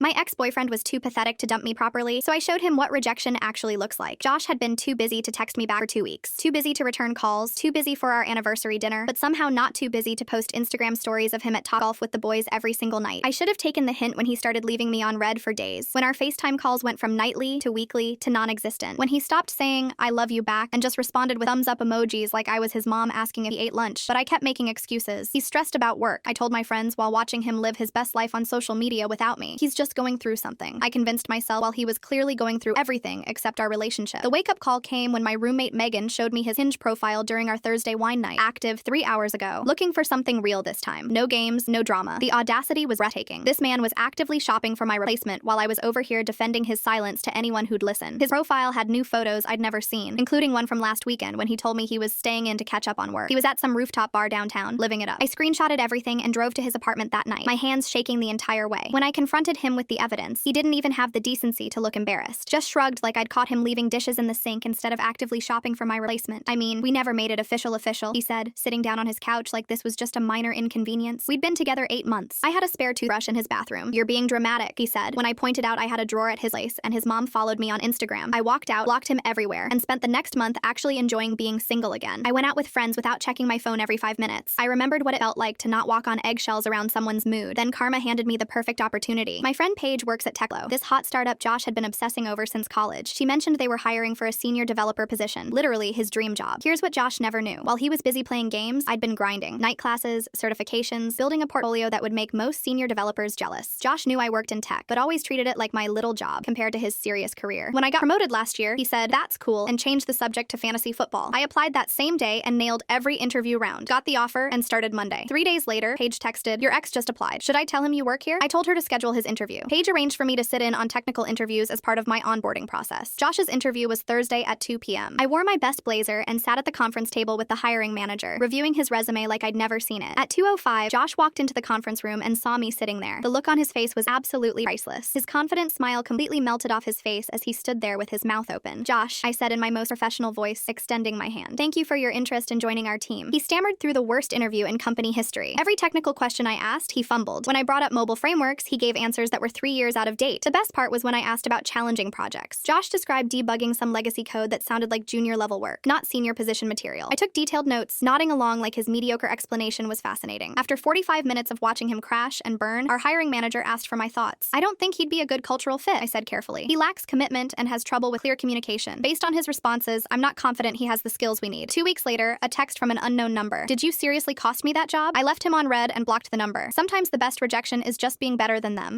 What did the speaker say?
My ex-boyfriend was too pathetic to dump me properly, so I showed him what rejection actually looks like. Josh had been too busy to text me back for 2 weeks, too busy to return calls, too busy for our anniversary dinner, but somehow not too busy to post Instagram stories of him at Topgolf with the boys every single night. I should have taken the hint when he started leaving me on red for days, when our FaceTime calls went from nightly to weekly to non-existent, when he stopped saying, "I love you" back and just responded with thumbs up emojis like I was his mom asking if he ate lunch, but I kept making excuses. He's stressed about work, I told my friends while watching him live his best life on social media without me. He's just going through something, I convinced myself, while he was clearly going through everything except our relationship. The wake-up call came when my roommate Megan showed me his Hinge profile during our Thursday wine night, active 3 hours ago, looking for something real this time. No games, no drama. The audacity was breathtaking. This man was actively shopping for my replacement while I was over here defending his silence to anyone who'd listen. His profile had new photos I'd never seen, including one from last weekend when he told me he was staying in to catch up on work. He was at some rooftop bar downtown, living it up. I screenshotted everything and drove to his apartment that night, my hands shaking the entire way. When I confronted him with the evidence, he didn't even have the decency to look embarrassed. Just shrugged like I'd caught him leaving dishes in the sink instead of actively shopping for my replacement. "I mean, we never made it official," he said, sitting down on his couch like this was just a minor inconvenience. We'd been together 8 months. I had a spare toothbrush in his bathroom. "You're being dramatic," he said, when I pointed out I had a drawer at his place and his mom followed me on Instagram. I walked out, blocked him everywhere, and spent the next month actually enjoying being single again. I went out with friends without checking my phone every 5 minutes. I remembered what it felt like to not walk on eggshells around someone's mood. Then karma handed me the perfect opportunity. My friend Paige works at Techlo, this hot startup Josh had been obsessing over since college. She mentioned they were hiring for a senior developer position, literally his dream job. Here's what Josh never knew. While he was busy playing games, I'd been grinding. Night classes, certifications, building a portfolio that would make most senior developers jealous. Josh knew I worked in tech, but always treated it like my little job compared to his serious career. When I got promoted last year, he said, "That's cool," and changed the subject to fantasy football. I applied that same day and nailed every interview round, got the offer, and started Monday. 3 days later, Paige texted, "Your ex just applied. Should I tell him you work here?" I told her to schedule his interview. Paige arranged for me to sit in on technical interviews as part of my onboarding process. Josh's interview was Thursday at 2 p.m. I wore my best blazer and sat at the conference table with the hiring manager, reviewing his resume like I'd never seen it. At 2:05, Josh walked into the conference room and saw me sitting there. The look on his face was absolutely priceless. His confident smile completely melted off his face as he stood there with his mouth open. "Josh," I said in my most professional voice, extending my hand. "Thank you for your interest in joining our team." He stammered through the worst interview in company history. Every technical question I asked, he fumbled. When I brought up mobile frameworks, he gave answers that were 3 years out of date. The best part was when I asked about challenging projects. Josh described debugging some legacy code that sounded like junior level work, not senior position material. I took detailed notes, nodding along like his mediocre explanation was fascinating. After 45 minutes of watching him crash and burn, our hiring manager asked for my thoughts. "I don't think he'd be a good cultural fit," I said carefully. "He lacks commitment and has trouble with clear communication. Based on his responses, I'm not confident he has the skills we need." 2 weeks later, a text from an unknown number. "Did you seriously cost me that job?" I left him on red and blocked the number. Sometimes the best rejection is just being better than them.